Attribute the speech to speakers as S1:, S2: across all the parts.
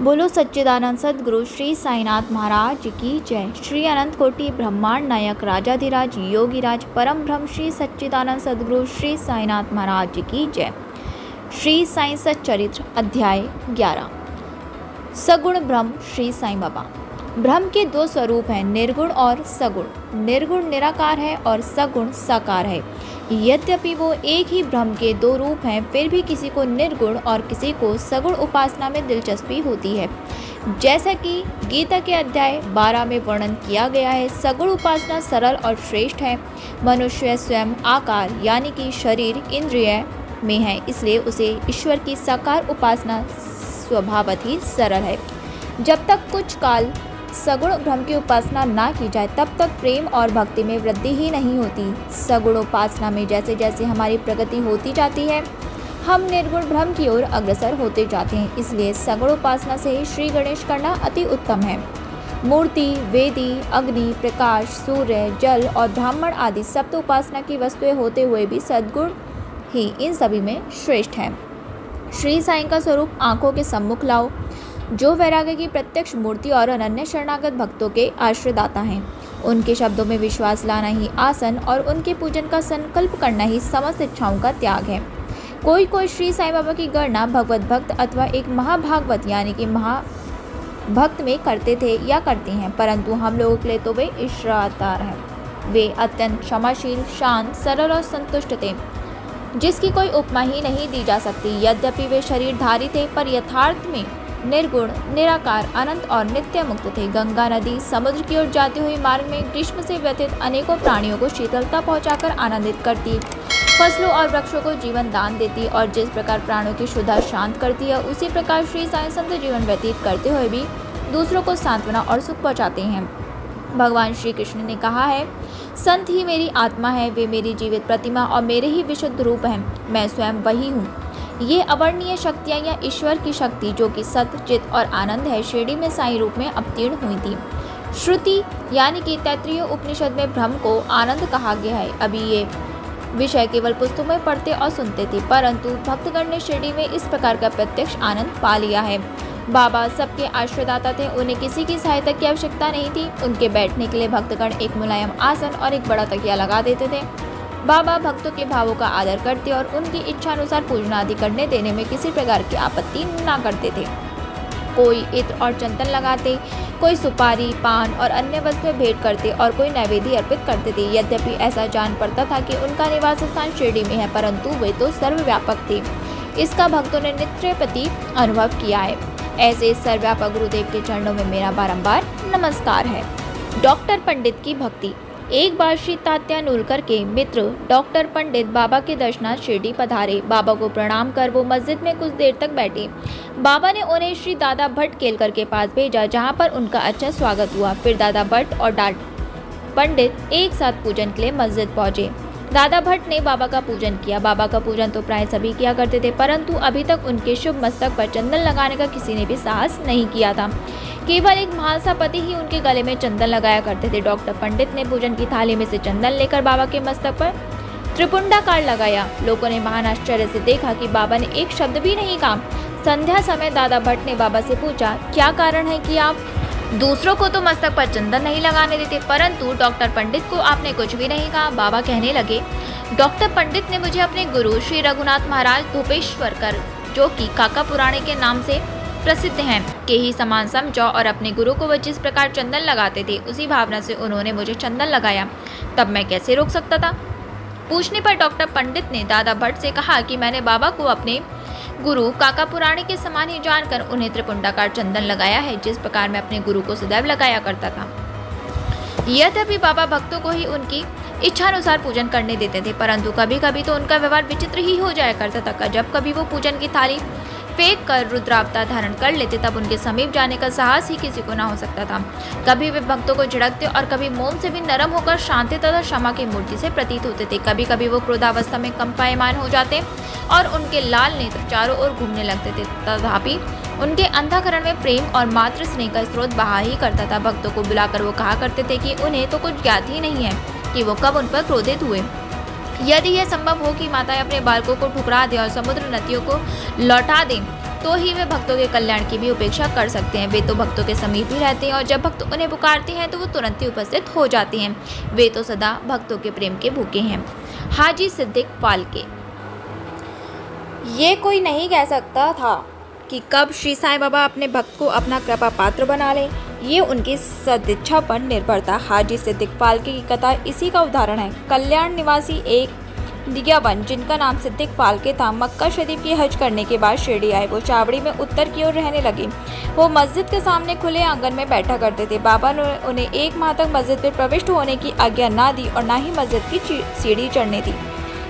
S1: बोलो सच्चिदानंद सद्गुरु श्री साईनाथ महाराज की जय। श्री अनंत कोटि ब्रह्मांड नायक राजाधिराज योगीराज परम ब्रह्म श्री सच्चिदानंद सद्गुरु श्री साईनाथ महाराज की जय। श्री साई सच्चरित्र अध्याय 11। सगुण ब्रह्म श्री साईं बाबा। ब्रह्म के दो स्वरूप हैं, निर्गुण और सगुण। निर्गुण निराकार है और सगुण साकार है। यद्यपि वो एक ही ब्रह्म के दो रूप हैं, फिर भी किसी को निर्गुण और किसी को सगुण उपासना में दिलचस्पी होती है। जैसा कि गीता के अध्याय 12 में वर्णन किया गया है, सगुण उपासना सरल और श्रेष्ठ है। मनुष्य स्वयं आकार यानी कि शरीर इंद्रिय में है, इसलिए उसे ईश्वर की साकार उपासना स्वभावतः ही सरल है। जब तक कुछ काल सगुण ब्रह्म की उपासना ना की जाए, तब तक प्रेम और भक्ति में वृद्धि ही नहीं होती। सगुण उपासना में जैसे जैसे हमारी प्रगति होती जाती है, हम निर्गुण ब्रह्म की ओर अग्रसर होते जाते हैं। इसलिए सगुण उपासना से ही श्री गणेश करना अति उत्तम है। मूर्ति, वेदी, अग्नि, प्रकाश, सूर्य, जल और ब्राह्मण आदि सप्त उपासना की वस्तुएं होते हुए भी सद्गुण ही इन सभी में श्रेष्ठ है। श्री साईं का स्वरूप आंखों के सम्मुख लाओ, जो वैराग्य की प्रत्यक्ष मूर्ति और अनन्य शरणागत भक्तों के आश्रयदाता हैं। उनके शब्दों में विश्वास लाना ही आसन और उनके पूजन का संकल्प करना ही समस्त इच्छाओं का त्याग है। कोई कोई श्री साईं बाबा की गणना भगवत भक्त अथवा एक महाभागवत यानी कि महाभक्त में करते थे या करते हैं, परंतु हम लोगों के लिए तो वे ईश्वरावतार हैं। वे अत्यंत क्षमाशील, शांत, सरल और संतुष्ट थे, जिसकी कोई उपमा ही नहीं दी जा सकती। यद्यपि वे शरीरधारी थे, पर यथार्थ में निर्गुण, निराकार, अनंत और नित्य मुक्त थे। गंगा नदी समुद्र की ओर जाते हुए मार्ग में ग्रीष्म से व्यथित अनेकों प्राणियों को शीतलता पहुंचाकर आनंदित करती, फसलों और वृक्षों को जीवन दान देती और जिस प्रकार प्राणों की क्षुधा शांत करती है, उसी प्रकार श्री साईं संत जीवन व्यतीत करते हुए भी दूसरों को सांत्वना और सुख पहुँचाते हैं। भगवान श्री कृष्ण ने कहा है, संत ही मेरी आत्मा है, वे मेरी जीवित प्रतिमा और मेरे ही विशुद्ध रूप हैं। मैं स्वयं वही हूँ। ये अवर्णीय शक्तियाँ या ईश्वर की शक्ति जो कि सत, चित और आनंद है, शिरडी में साईं रूप में अवतीर्ण हुई थी। श्रुति यानी कि तैत्तिरीय उपनिषद में ब्रह्म को आनंद कहा गया है। अभी ये विषय केवल पुस्तकों में पढ़ते और सुनते थे, परंतु भक्तगण ने शिरडी में इस प्रकार का प्रत्यक्ष आनंद पा लिया है। बाबा सबके आश्रयदाता थे, उन्हें किसी की सहायता की आवश्यकता नहीं थी। उनके बैठने के लिए भक्तगण एक मुलायम आसन और एक बड़ा तकिया लगा देते थे। बाबा भक्तों के भावों का आदर करते और उनकी इच्छा अनुसार पूजन आदि करने देने में किसी प्रकार की आपत्ति न करते थे। कोई इत्र और चंदन लगाते, कोई सुपारी, पान और अन्य वस्तुएं भेंट करते और कोई नैवेद्य अर्पित करते थे। यद्यपि ऐसा जान पड़ता था कि उनका निवास स्थान शिरडी में है, परंतु वे तो सर्वव्यापक थे। इसका भक्तों ने नित्य प्रति अनुभव किया है। ऐसे सर्वव्यापक गुरुदेव के चरणों में मेरा बारंबार नमस्कार है। डॉक्टर पंडित की भक्ति। एक बार श्री तात्या नूलकर के मित्र डॉक्टर पंडित बाबा के दर्शनार्थ शिरडी पधारे। बाबा को प्रणाम कर वो मस्जिद में कुछ देर तक बैठे। बाबा ने उन्हें श्री दादा भट्ट केलकर के पास भेजा, जहां पर उनका अच्छा स्वागत हुआ। फिर दादा भट्ट और पंडित एक साथ पूजन के लिए मस्जिद पहुंचे। दादा भट्ट ने बाबा का पूजन किया। बाबा का पूजन तो प्राय सभी किया करते थे, परंतु अभी तक उनके शुभ मस्तक पर चंदन लगाने का किसी ने भी साहस नहीं किया था। केवल एक महासा पति ही उनके गले में चंदन लगाया करते थे। डॉक्टर पंडित ने पूजन की थाली में से चंदन लेकर बाबा के मस्तक पर त्रिपुंडाकार लगाया। लोगों ने महान आश्चर्य से देखा कि बाबा ने एक शब्द भी नहीं कहा। संध्या समय दादा भट्ट ने बाबा से पूछा, क्या कारण है कि आप दूसरों को तो मस्तक पर चंदन नहीं लगाने देते, परंतु डॉक्टर पंडित को आपने कुछ भी नहीं कहा। बाबा कहने लगे, डॉक्टर पंडित ने मुझे अपने गुरु श्री रघुनाथ महाराज धोपेश्वरकर, जो कि काका पुराणे के नाम से प्रसिद्ध हैं, के ही समान समझा और अपने गुरु को वह जिस प्रकार चंदन लगाते थे, उसी भावना से उन्होंने मुझे चंदन लगाया। तब मैं कैसे रोक सकता था? पूछने पर डॉक्टर पंडित ने दादा भट्ट से कहा कि मैंने बाबा को अपने गुरु काका पुराणे के समान ही जानकर उन्हें त्रिपुंडाकार चंदन लगाया है, जिस प्रकार मैं अपने गुरु को सदैव लगाया करता था। यद्यपि बाबा भक्तों को ही उनकी इच्छा अनुसार पूजन करने देते थे, परंतु कभी कभी तो उनका व्यवहार विचित्र ही हो जाया करता था। जब कभी वो पूजन की थाली फेंक कर रुद्रावतार धारण कर लेते, तब उनके समीप जाने का साहस ही किसी को ना हो सकता था। कभी वे भक्तों को झिड़कते और कभी मोम से भी नरम होकर शांति तथा क्षमा की मूर्ति से प्रतीत होते थे। कभी कभी वो क्रोधावस्था में कंपायमान हो जाते और उनके लाल नेत्र चारों ओर घूमने लगते थे। तथापि उनके अंतःकरण में प्रेम और मातृ स्नेह का स्रोत बहा ही करता था। भक्तों को बुलाकर वो कहा करते थे कि उन्हें तो कुछ ज्ञात ही नहीं है कि वो कब उन पर क्रोधित हुए। यदि यह संभव हो कि माताएं अपने बालकों को ठुकरा दें और समुद्र नदियों को लौटा दें, तो ही वे भक्तों के कल्याण की भी उपेक्षा कर सकते हैं। वे तो भक्तों के समीप ही रहते हैं और जब भक्त उन्हें पुकारते हैं तो वो तुरंत ही उपस्थित हो जाते हैं। वे तो सदा भक्तों के प्रेम के भूखे हैं। हाजी सिद्दीक फाल्के। ये कोई नहीं कह सकता था कि कब श्री साईं बाबा अपने भक्त को अपना कृपा पात्र बना लें। ये उनकी सदिच्छा पर निर्भर था। हाजी सिद्दीक फाल्के की कथा इसी का उदाहरण है। कल्याण निवासी एक दियाबंद जिनका नाम सिद्दीक फाल्के था, मक्का शरीफ की हज करने के बाद शिरडी आए। वो चावड़ी में उत्तर की ओर रहने लगे। वो मस्जिद के सामने खुले आंगन में बैठा करते थे। बाबा ने उन्हें 1 माह तक मस्जिद में प्रविष्ट होने की आज्ञा ना दी और ना ही मस्जिद की सीढ़ी चढ़ने दी।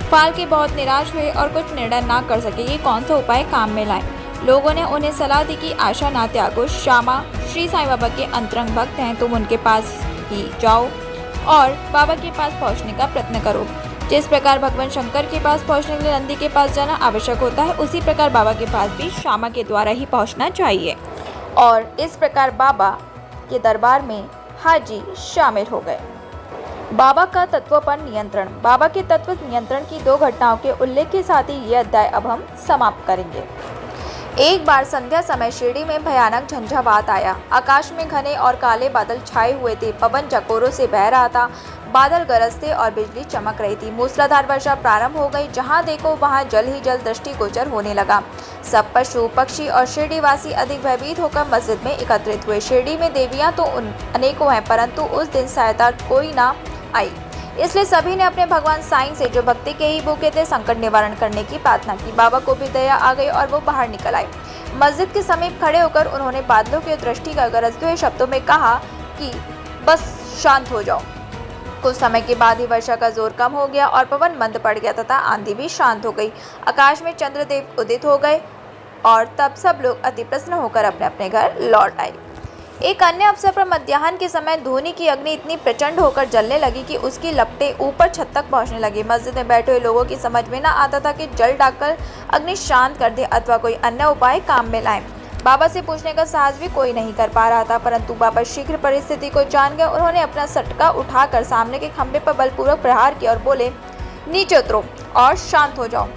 S1: फाल्के बहुत निराश हुए और कुछ निर्णय ना कर सके कि कौन सा उपाय काम में लाए। लोगों ने उन्हें सलाह दी कि आशा ना त्यागो, श्यामा श्री साईं बाबा के अंतरंग भक्त हैं, तुम उनके पास ही जाओ और बाबा के पास पहुंचने का प्रयत्न करो। जिस प्रकार भगवान शंकर के पास पहुंचने के लिए नंदी के पास जाना आवश्यक होता है, उसी प्रकार बाबा के पास भी श्यामा के द्वारा ही पहुंचना चाहिए। और इस प्रकार बाबा के दरबार में हाजी शामिल हो गए। बाबा का तत्व पर नियंत्रण। बाबा के तत्व नियंत्रण की 2 घटनाओं के उल्लेख के साथ ही ये अध्याय अब हम समाप्त करेंगे। एक बार संध्या समय शिरडी में भयानक झंझावात आया। आकाश में घने और काले बादल छाए हुए थे। पवन झकोरों से बह रहा था। बादल गरजते और बिजली चमक रही थी। मूसलाधार वर्षा प्रारंभ हो गई। जहां देखो वहां जल ही जल दृष्टिगोचर होने लगा। सब पशु पक्षी और शिरडीवासी अधिक भयभीत होकर मस्जिद में एकत्रित हुए। शिरडी में देवियां तो अनेकों हैं, परंतु उस दिन सहायता कोई ना आई। इसलिए सभी ने अपने भगवान साईं से, जो भक्ति के ही भूखे थे, संकट निवारण करने की प्रार्थना की। बाबा को भी दया आ गई और वो बाहर निकल आए। मस्जिद के समीप खड़े होकर उन्होंने बादलों की दृष्टि का गरजते हुए शब्दों में कहा कि बस शांत हो जाओ। कुछ समय के बाद ही वर्षा का जोर कम हो गया और पवन मंद पड़ गया तथा आंधी भी शांत हो गई। आकाश में चंद्रदेव उदित हो गए और तब सब लोग अति प्रसन्न होकर अपने अपने घर लौट आए। एक अन्य अवसर पर मध्याह्न के समय धूनी की अग्नि इतनी प्रचंड होकर जलने लगी कि उसकी लपटें ऊपर छत तक पहुंचने लगी। मस्जिद में बैठे हुए लोगों की समझ में न आता था कि जल डालकर अग्नि शांत कर दे अथवा कोई अन्य उपाय काम में लाएं। बाबा से पूछने का साहस भी कोई नहीं कर पा रहा था, परंतु बाबा शीघ्र परिस्थिति को जान गए। उन्होंने अपना सटका उठाकर सामने के खंभे पर बलपूर्वक प्रहार किया और बोले, नीचे उतरो और शांत हो जाओ।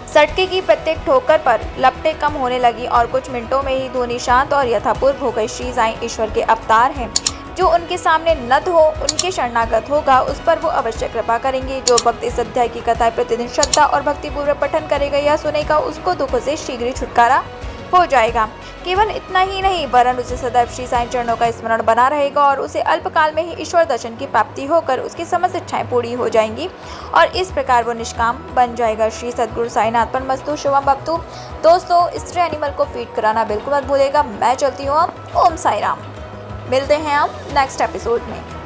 S1: सटके की प्रत्येक ठोकर पर लपटें कम होने लगी और कुछ मिनटों में ही ध्वनि शांत और यथापूर्व हो गई। श्री साईं ईश्वर के अवतार हैं। जो उनके सामने नत हो, उनके शरणागत होगा, उस पर वो अवश्य कृपा करेंगे। जो भक्त इस अध्याय की कथाएं प्रतिदिन श्रद्धा और भक्तिपूर्वक पठन करेगा या सुनेगा, उसको दुखों से शीघ्र ही छुटकारा हो जाएगा। केवल इतना ही नहीं, वरन उसे सदैव श्री साईं चरणों का स्मरण बना रहेगा और उसे अल्पकाल में ही ईश्वर दर्शन की प्राप्ति होकर उसकी समस्त इच्छाएं पूरी हो जाएंगी और इस प्रकार वो निष्काम बन जाएगा। श्री सद्गुरु साईनाथ परमस्तु शुभम भवतु। दोस्तों, स्ट्रे एनिमल को फीड कराना बिल्कुल मत भूलेगा। मैं चलती हूँ अब। ओम साई राम। मिलते हैं हम नेक्स्ट एपिसोड में।